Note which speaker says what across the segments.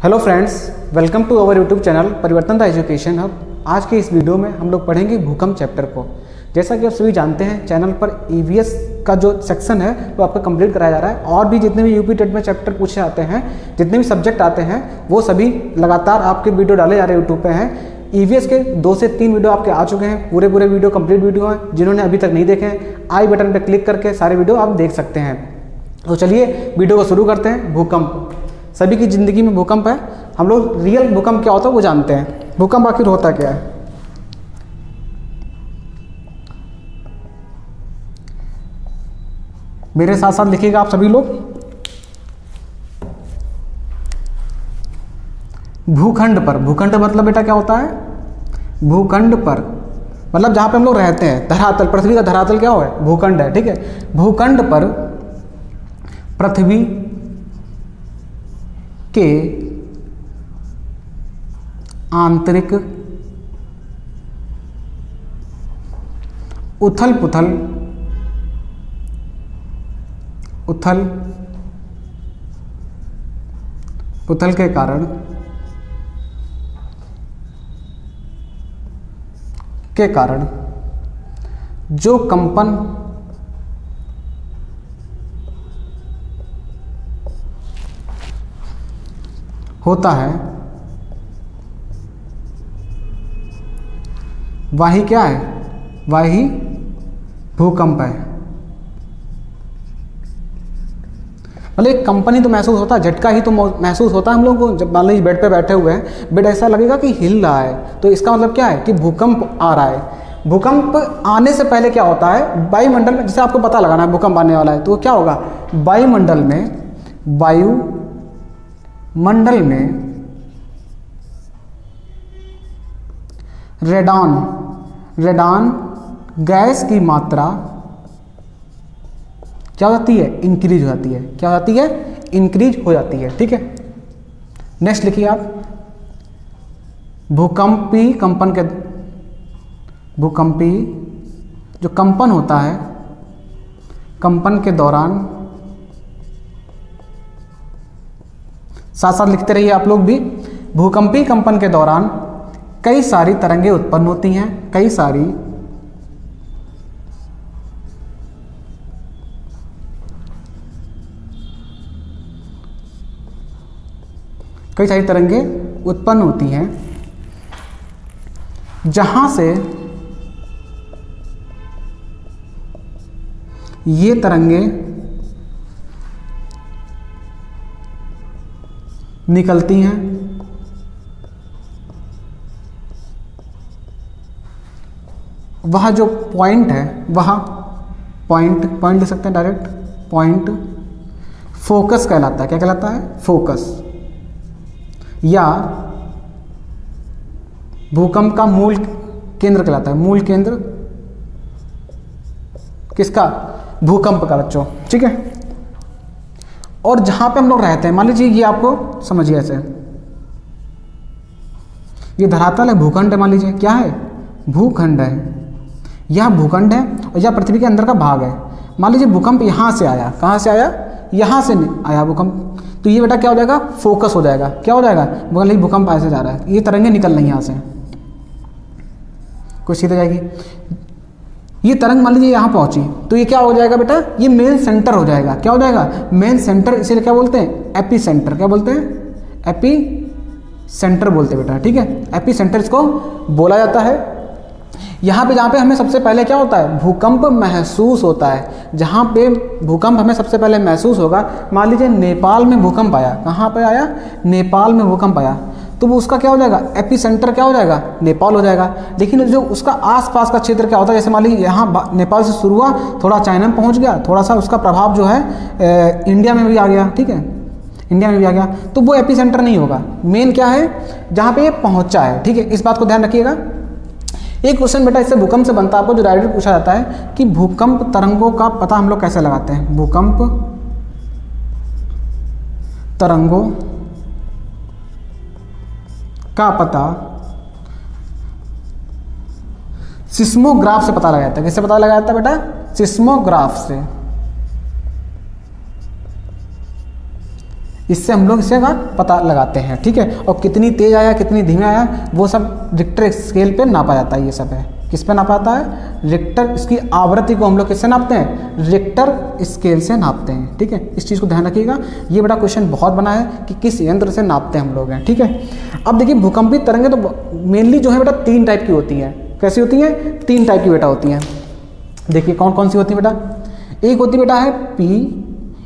Speaker 1: Hello friends, welcome to our YouTube channel Parivartan the education hub. आज के इस video में हम लोग पढ़ेंगे भूकंप चैप्टर को। जैसा कि आप सभी जानते हैं, चैनल पर ईवीएस का जो सेक्शन है वो आपको कंप्लीट कराया जा रहा है और भी जितने भी यूपी टेट में चैप्टर पूछे आते हैं, जितने भी सब्जेक्ट आते हैं, वो सभी लगातार आपके वीडियो डाले जा रहे हैं यूट्यूब पे हैं। ईवीएस के 2 से 3 वीडियो आपके आ चुके हैं, पूरे वीडियो कंप्लीट वीडियो हैं। जिन्होंने अभी तक नहीं देखे हैं, आई बटन पर क्लिक करके सारे वीडियो आप देख सकते हैं। तो चलिए वीडियो को शुरू करते हैं। भूकंप, सभी की ज़िंदगी में भूकंप है। हम लोग रियल भूकंप क्या होता है वो जानते हैं। भूकंप आखिर होता क्या है? मेरे साथ साथ लिखिएगा आप सभी लोग। भूखंड पर, भूखंड मतलब बेटा क्या होता है? भूखंड पर मतलब जहां पे हम लोग रहते हैं, धरातल, पृथ्वी का धरातल क्या है? भूखंड है। ठीक है, भूखंड पर पृथ्वी के आंतरिक उथल पुथल के कारण जो कंपन होता है वही क्या है? वही भूकंप है। मतलब एक कंपनी तो महसूस होता है, झटका ही तो महसूस होता है हम लोग को। जब मान लीजिए बेड पे बैठे हुए हैं, बेड ऐसा लगेगा कि हिल रहा है, तो इसका मतलब क्या है कि भूकंप आ रहा है। भूकंप आने से पहले क्या होता है? वायुमंडल में, जैसे आपको पता लगाना है भूकंप आने वाला है, तो क्या होगा? वायुमंडल में रेडॉन गैस की मात्रा क्या हो जाती है? इंक्रीज हो जाती है। क्या हो जाती है? इंक्रीज हो जाती है। ठीक है, नेक्स्ट लिखिए आप। भूकंपी जो कंपन होता है, कंपन के दौरान, साथ साथ लिखते रहिए आप लोग भी। भूकंपी कंपन के दौरान कई सारी तरंगें उत्पन्न होती हैं। कई सारी तरंगें उत्पन्न होती हैं, जहां से ये तरंगें निकलती हैं। वह जो पॉइंट है, वह पॉइंट लिख सकते हैं डायरेक्ट। पॉइंट फोकस कहलाता है। क्या कहलाता है? फोकस। या भूकंप का मूल केंद्र कहलाता है। मूल केंद्र किसका? भूकंप का बच्चों। ठीक है, और जहां पे हम लोग रहते हैं, मान लीजिए ये आपको समझिए ऐसे, ये धरातल है, भूखंड है। मान लीजिए क्या है? भूखंड है। यह भूखंड है और यह पृथ्वी के अंदर का भाग है। मान लीजिए भूकंप यहां से आया। कहां से आया? यहां से आया भूकंप, तो ये बेटा क्या हो जाएगा? फोकस हो जाएगा। क्या हो जाएगा? बोले भूकंप ऐसे जा रहा है, ये तरंगे निकल रही यहां से, कुछ सीधे जाएगी। ये तरंग मान लीजिए यहाँ पहुंची, तो ये क्या हो जाएगा बेटा? ये मेन सेंटर हो जाएगा। क्या हो जाएगा? Main centre. इसीलिए क्या बोलते हैं? AP centre. क्या बोलते हैं? एपी सेंटर बोलते हैं बेटा। ठीक है, एपी सेंटर इसको बोला जाता है। यहाँ पे, जहाँ पे हमें सबसे पहले क्या होता है? भूकंप महसूस होता है। जहाँ पे भूकंप हमें सबसे पहले महसूस होगा, मान लीजिए नेपाल में भूकंप आया। कहाँ पे आया? नेपाल में भूकंप आया, तो वो उसका क्या हो जाएगा? एपी सेंटर क्या हो जाएगा? नेपाल हो जाएगा। लेकिन जो उसका आसपास का क्षेत्र क्या होता है? जैसे मान लीजिए यहाँ नेपाल से शुरू हुआ, थोड़ा चाइना में पहुँच गया, थोड़ा सा उसका प्रभाव जो है इंडिया में भी आ गया। ठीक है, इंडिया में भी आ गया, तो वो एपी सेंटर नहीं होगा। मेन क्या है? जहाँ पे ये पहुँचा है। ठीक है, इस बात को ध्यान रखिएगा। एक क्वेश्चन बेटा इससे भूकंप से बनता है, आपको जो डायरेक्ट पूछा जाता है कि भूकंप तरंगों का पता हम लोग कैसे लगाते हैं? भूकंप तरंगों का पता सिस्मोग्राफ से पता लगाया जाता है। किससे पता लगाया जाता है बेटा? सिस्मोग्राफ से। इससे हम लोग इसका पता लगाते हैं, ठीक है। और कितनी तेज आया कितनी धीमे आया वो सब रिक्टर स्केल पे नापा जाता है। ये सब है किस पे नापा जाता है? रिक्टर। इसकी आवृत्ति को हम लोग किससे नापते हैं? रिक्टर स्केल से नापते हैं, ठीक है। इस चीज़ को ध्यान रखिएगा, ये बड़ा क्वेश्चन बहुत बना है कि किस यंत्र से नापते हैं हम लोग हैं, ठीक है। अब देखिए भूकंपीय तरंगें तो मेनली जो है बेटा 3 टाइप की होती हैं। कैसी होती हैं? 3 टाइप की बेटा होती हैं। देखिए कौन कौन सी होती है बेटा? एक होती बेटा है P,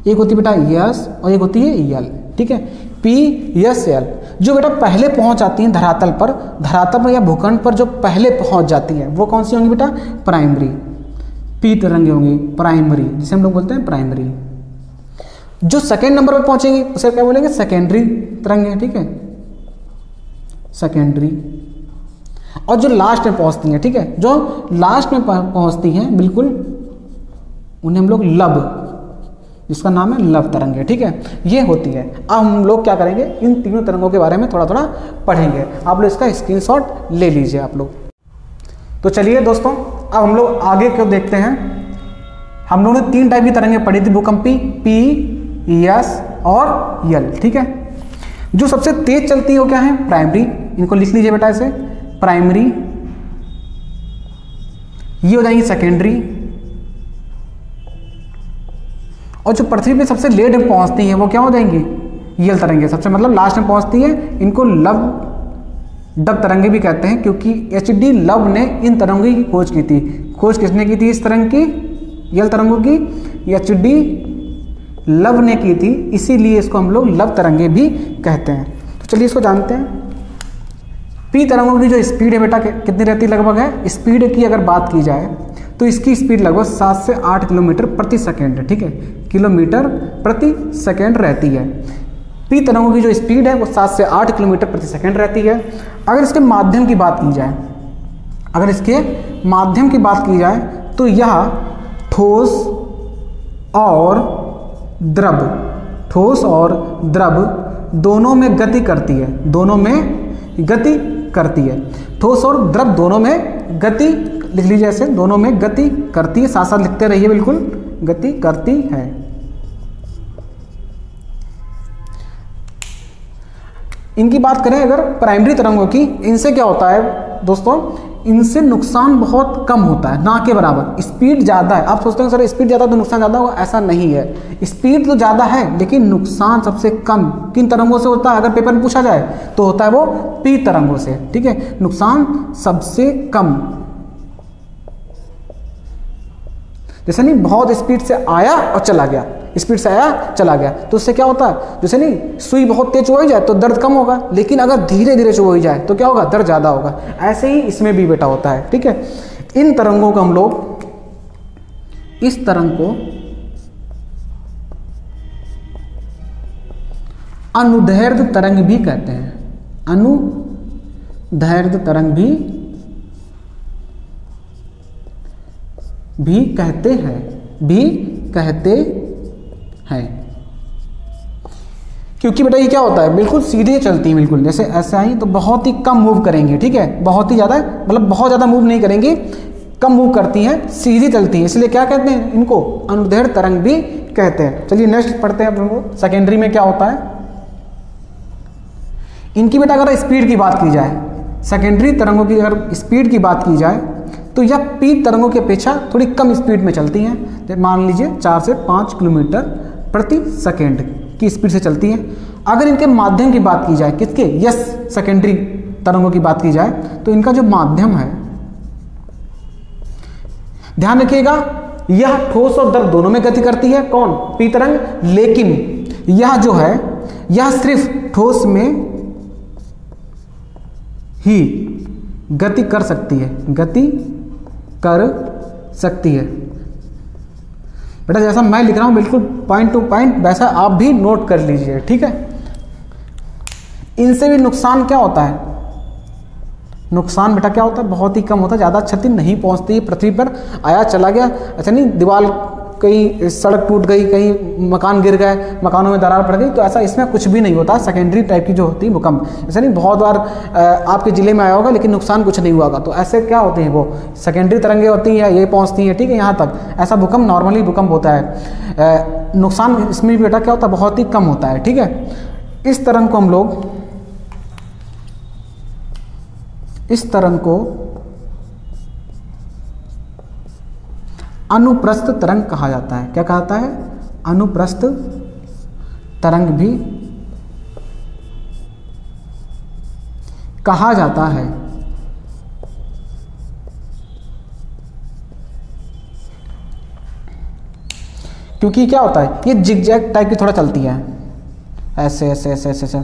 Speaker 1: एक होती बेटा S और एक होती है L, ठीक है। P, S, L जो बेटा पहले पहुंच जाती हैं धरातल पर या भूखंड पर जो पहले पहुंच जाती हैं वो कौन सी होंगी बेटा? प्राइमरी P तरंगे होंगी, प्राइमरी, जिसे हम लोग बोलते हैं प्राइमरी। जो सेकेंड नंबर पर पहुंचेगी उसे क्या बोलेंगे? सेकेंडरी तरंगे, ठीक है, सेकेंडरी। और जो लास्ट में पहुंचती हैं, ठीक है, जो लास्ट में पहुंचती हैं बिल्कुल उन्हें हम लोग लब, जिसका नाम है लब तरंगे, ठीक है, ये होती है। अब हम लोग क्या करेंगे? इन तीनों तरंगों के बारे में थोड़ा थोड़ा पढ़ेंगे। आप लोग इसका स्क्रीनशॉट ले लीजिए आप लोग। तो चलिए दोस्तों अब हम लोग आगे क्यों देखते हैं। हम लोगों ने 3 टाइप की तरंगें पढ़ी थी भूकंपी, P, S और L, ठीक है। जो सबसे तेज चलती है वो क्या है? प्राइमरी। इनको लिख लीजिए बेटा ऐसे, प्राइमरी। ये हो जाएंगी सेकेंडरी। और जो पृथ्वी पे सबसे लेट में पहुंचती हैं वो क्या हो जाएंगी? यल तरंगे। सबसे मतलब लास्ट में पहुंचती है, इनको डब तरंगे भी कहते हैं, क्योंकि HD लव ने इन तरंगों की खोज की थी। खोज किसने की थी इस तरंग की? यल तरंगों की HD लव ने की थी, इसीलिए इसको हम लोग लव तरंगे भी कहते हैं। तो चलिए इसको जानते हैं। P तरंगों की जो स्पीड है बेटा कितनी रहती है लगभग है? स्पीड की अगर बात की जाए तो इसकी स्पीड लगभग 7 से 8 किलोमीटर प्रति सेकेंड है, ठीक है, किलोमीटर प्रति सेकेंड रहती है। P तरंगों की जो स्पीड है वो 7 से 8 किलोमीटर प्रति सेकेंड रहती है। अगर इसके माध्यम की बात की जाए, अगर इसके माध्यम की बात की जाए तो यह ठोस और द्रव दोनों में गति करती है, दोनों में गति करती है। ठोस और द्रव दोनों में गति, लिख लीजिए ऐसे, दोनों में गति करती है। साथ साथ लिखते रहिए, बिल्कुल गति करती है। इनकी बात करें अगर प्राइमरी तरंगों की, इनसे क्या होता है दोस्तों? इनसे नुकसान बहुत कम होता है, ना के बराबर। स्पीड ज़्यादा है। आप सोचते हैं सर स्पीड ज़्यादा तो नुकसान ज़्यादा होगा, ऐसा नहीं है। स्पीड तो ज़्यादा है लेकिन नुकसान सबसे कम किन तरंगों से होता है? अगर पेपर में पूछा जाए तो होता है वो P तरंगों से, ठीक है, नुकसान सबसे कम। जैसे नहीं बहुत स्पीड से आया और चला गया, स्पीड से आया चला गया, तो उससे क्या होता है? जैसे नहीं सुई बहुत तेज चुभोई जाए तो दर्द कम होगा, लेकिन अगर धीरे धीरे चुभोई जाए तो क्या होगा? दर्द ज़्यादा होगा। ऐसे ही इसमें भी बेटा होता है, ठीक है। इन तरंगों को हम लोग, इस तरंग को अनुदैर्ध्य तरंग भी कहते हैं। अनुदैर्ध्य तरंग भी कहते हैं, क्योंकि बेटा ये क्या होता है? बिल्कुल सीधे चलती है, बिल्कुल जैसे ऐसे आई तो बहुत ही कम मूव करेंगे, ठीक है, बहुत ही ज़्यादा मतलब बहुत ज़्यादा मूव नहीं करेंगी, कम मूव करती हैं, सीधी चलती हैं, इसलिए क्या कहते हैं इनको? अनुदैर्ध्य तरंग भी कहते हैं। चलिए नेक्स्ट पढ़ते हैं अपन लोग। सेकेंडरी में क्या होता है? इनकी बेटा अगर स्पीड की बात की जाए, सेकेंडरी तरंगों की अगर स्पीड की बात की जाए तो यह P तरंगों की अपेक्षा थोड़ी कम स्पीड में चलती हैं। मान लीजिए 4 से 5 किलोमीटर प्रति सेकेंड की स्पीड से चलती हैं। अगर इनके माध्यम की बात की जाए, किसके? यस, सेकेंडरी तरंगों की बात की जाए तो इनका जो माध्यम है, ध्यान रखिएगा, यह ठोस और द्रव दोनों में गति करती है। कौन? P तरंग। लेकिन यह जो है यह सिर्फ ठोस में ही गति कर सकती है, गति कर सकती है। बेटा जैसा मैं लिख रहा हूं बिल्कुल पॉइंट टू पॉइंट वैसा आप भी नोट कर लीजिए, ठीक है। इनसे भी नुकसान क्या होता है? नुकसान बेटा क्या होता है? बहुत ही कम होता है, ज़्यादा क्षति नहीं पहुंचती है पृथ्वी पर। आया चला गया, अच्छा नहीं, दीवार कहीं सड़क टूट गई, कहीं मकान गिर गए, मकानों में दरार पड़ गई, तो ऐसा इसमें कुछ भी नहीं होता। सेकेंडरी टाइप की जो होती है भूकंप, ऐसा नहीं बहुत बार आपके ज़िले में आया होगा लेकिन नुकसान कुछ नहीं हुआ होगा, तो ऐसे क्या होते हैं, वो सेकेंडरी तरंगें होती हैं, ये पहुँचती हैं, ठीक है, यहाँ तक। ऐसा भूकंप नॉर्मली भूकंप होता है, नुकसान इसमें भी बेटा क्या होता है, बहुत ही कम होता है, ठीक है। इस तरंग को हम लोग, इस तरंग को अनुप्रस्थ तरंग कहा जाता है। क्या कहा जाता है, अनुप्रस्थ तरंग भी कहा जाता है। क्योंकि क्या होता है, ये जिगजैग टाइप की थोड़ा चलती है, ऐसे ऐसे ऐसे ऐसे ऐसे,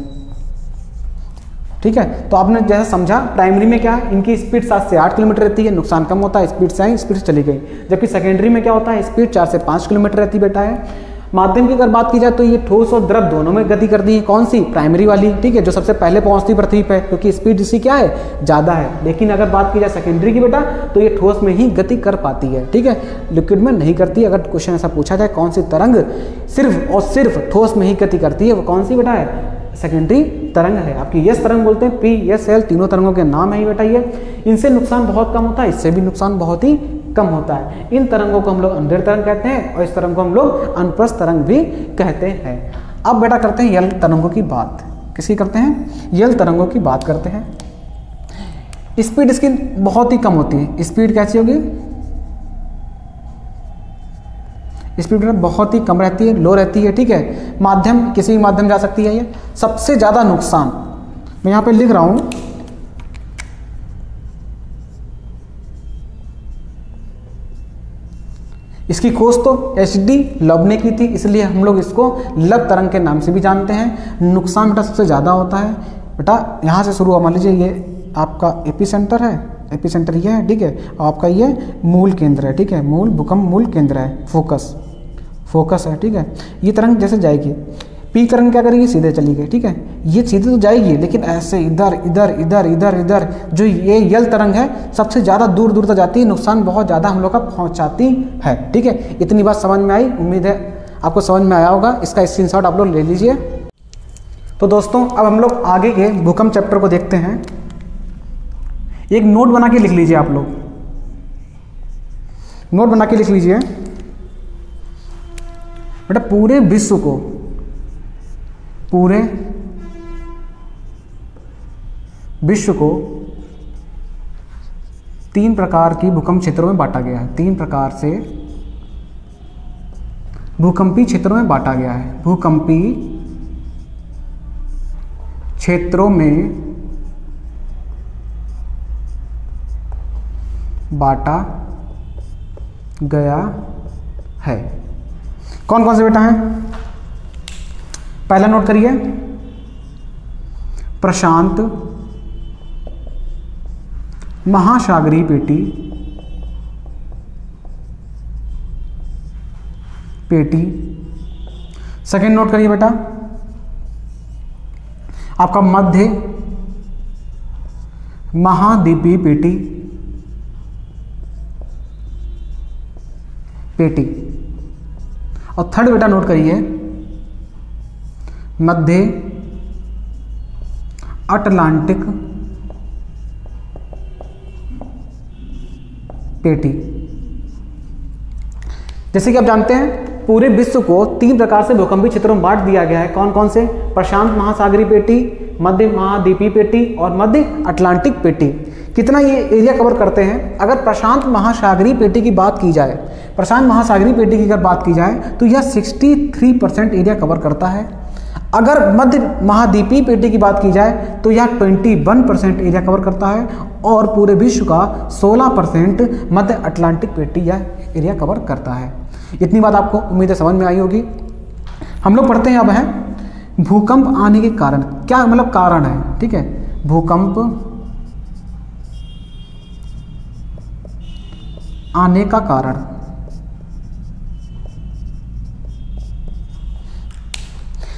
Speaker 1: ठीक है। तो आपने जैसा समझा, प्राइमरी में क्या है, इनकी स्पीड 7 से 8 किलोमीटर रहती है, नुकसान कम होता है, स्पीड से आई, स्पीड से चली गई। जबकि सेकेंडरी में क्या होता है, स्पीड 4 से 5 किलोमीटर रहती बेटा है। माध्यम की अगर बात की जाए तो ये ठोस और द्रव दोनों में गति करती है। कौन सी, प्राइमरी वाली, ठीक है, जो सबसे पहले पहुंचती पृथ्वी पे, क्योंकि स्पीड इसकी क्या है, ज़्यादा है। लेकिन अगर बात की जाए सेकेंडरी की बेटा, तो ये ठोस में ही गति कर पाती है, ठीक है, लिक्विड में नहीं करती। अगर क्वेश्चन ऐसा पूछा जाए कौन सी तरंग सिर्फ और सिर्फ ठोस में ही गति करती है, वो कौन सी बेटा है, सेकेंडरी तरंग है। आपकी यस तरंग बोलते हैं, पी एस एल, तीनों तरंगों के नाम है ये बेटा। ये इनसे नुकसान बहुत कम होता है, इससे भी नुकसान बहुत ही कम होता है। इन तरंगों को हम लोग अंधेर तरंग कहते हैं और इस तरंग को हम लोग अनुप्रस्थ तरंग भी कहते हैं। अब बेटा करते हैं यल तरंगों की बात। किसकी करते हैं, यल तरंगों की बात करते हैं। स्पीड इसकी बहुत ही कम होती है। स्पीड कैसी होगी, स्पीड बहुत ही कम रहती है, लो रहती है, ठीक है। माध्यम, किसी भी माध्यम जा सकती है। ये सबसे ज़्यादा नुकसान मैं यहाँ पे लिख रहा हूँ, इसकी खोज तो HD लव ने की थी, इसलिए हम लोग इसको लव तरंग के नाम से भी जानते हैं। नुकसान बेटा सबसे ज़्यादा होता है। बेटा यहाँ से शुरू हुआ, मान लीजिए ये आपका एपी सेंटर है, एपी सेंटर ये है, ठीक है, और आपका ये मूल केंद्र है, ठीक है, मूल भूकंप मूल केंद्र है, फोकस है, ठीक है। ये तरंग जैसे जाएगी, पी तरंग क्या करेगी, सीधे चली गई, ठीक है, ये सीधे तो जाएगी लेकिन ऐसे इधर इधर इधर इधर इधर, जो ये यल तरंग है सबसे ज़्यादा दूर दूर तक जाती है, नुकसान बहुत ज़्यादा हम लोग का पहुंचाती है, ठीक है। इतनी बात समझ में आई, उम्मीद है आपको समझ में आया होगा। इसका स्क्रीनशॉट आप लोग ले लीजिए। तो दोस्तों अब हम लोग आगे के भूकंप चैप्टर को देखते हैं। एक नोट बना के लिख लीजिए, आप लोग नोट बना के लिख लीजिए बेटा। पूरे विश्व को, पूरे विश्व को 3 प्रकार की भूकंप क्षेत्रों में बांटा गया है। 3 प्रकार से भूकंपी क्षेत्रों में बांटा गया है। भूकंपी क्षेत्रों में बांटा गया है। कौन कौन से बेटा हैं, पहला नोट करिए, प्रशांत महासागरीय पेटी। सेकेंड नोट करिए बेटा, आपका मध्य महाद्वीपीय पेटी। और थर्ड बेटा नोट करिए, मध्य अटलांटिक पेटी। जैसे कि आप जानते हैं पूरे विश्व को 3 प्रकार से भूकंपीय क्षेत्रों में बांट दिया गया है। कौन कौन से, प्रशांत महासागरीय पेटी, मध्य महाद्वीपीय पेटी और मध्य अटलांटिक पेटी। कितना ये एरिया कवर करते हैं, अगर प्रशांत महासागरीय पेटी की बात की जाए, प्रशांत महासागरीय पेटी की अगर बात की जाए तो यह 63% एरिया कवर करता है। अगर मध्य महाद्वीपीय पेटी की बात की जाए तो यह 21% एरिया कवर करता है और पूरे विश्व का 16% मध्य अटलांटिक पेटी यह एरिया कवर करता है। इतनी बात आपको उम्मीद है समझ में आई होगी। हम लोग पढ़ते हैं अब है भूकंप आने के कारण। क्या मतलब कारण है, ठीक है, भूकंप आने का कारण।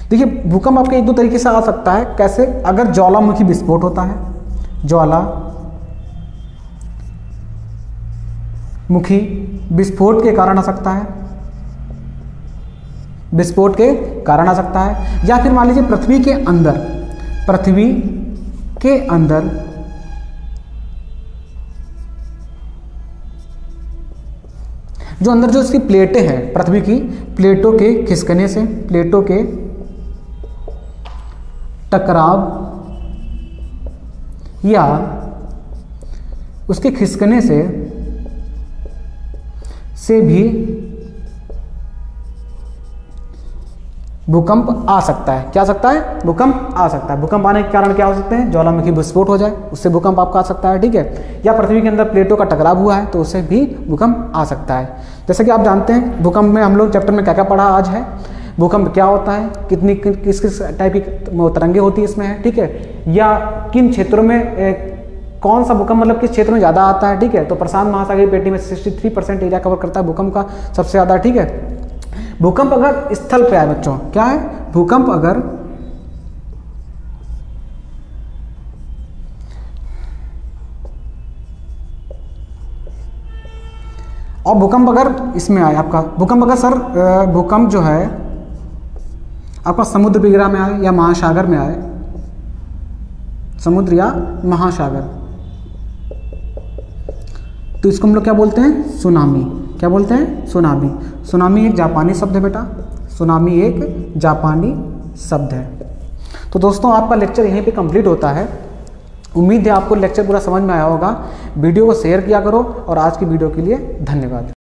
Speaker 1: देखिए भूकंप आपके 1-2 तरीके से आ सकता है। कैसे, अगर ज्वालामुखी विस्फोट होता है, ज्वालामुखी विस्फोट के कारण आ सकता है। विस्फोट के कारण आ सकता है। या फिर मान लीजिए पृथ्वी के अंदर जो अंदर जो इसकी प्लेटें हैं पृथ्वी की, प्लेटों के खिसकने से, प्लेटों के टकराव या उसके खिसकने से भी भूकंप आ सकता है। क्या आ सकता है? भूकंप आ सकता है। भूकंप आने के कारण क्या हो सकते हैं? ज्वालामुखी विस्फोट हो जाए, उससे भूकंप आपका आ सकता है, ठीक है। या पृथ्वी के अंदर प्लेटों का टकराव हुआ है तो उससे भी भूकंप आ सकता है। जैसे कि आप जानते हैं भूकंप में हम लोग चैप्टर में क्या क्या पढ़ा आज है, भूकंप क्या होता है, कितनी किस किस टाइप की तरंगे होती है इसमें है, ठीक है, या किन क्षेत्रों में कौन सा भूकंप मतलब किस क्षेत्र में ज़्यादा आता है, ठीक है। तो प्रशांत महासागरीय पेटी में 63% एरिया कवर करता है भूकंप का सबसे ज़्यादा, ठीक है। भूकंप अगर स्थल पे आए बच्चों, क्या है? भूकंप अगर और भूकंप अगर इसमें आए आपका, भूकंप अगर सर भूकंप जो है आपका समुद्र वगैरह में आए या महासागर में आए, समुद्र या महासागर, तो इसको हम लोग क्या बोलते हैं? सुनामी। क्या बोलते हैं? सुनामी। सुनामी एक जापानी शब्द है बेटा, सुनामी एक जापानी शब्द है। तो दोस्तों आपका लेक्चर यहीं पे कंप्लीट होता है। उम्मीद है आपको लेक्चर पूरा समझ में आया होगा। वीडियो को शेयर किया करो और आज की वीडियो के लिए धन्यवाद।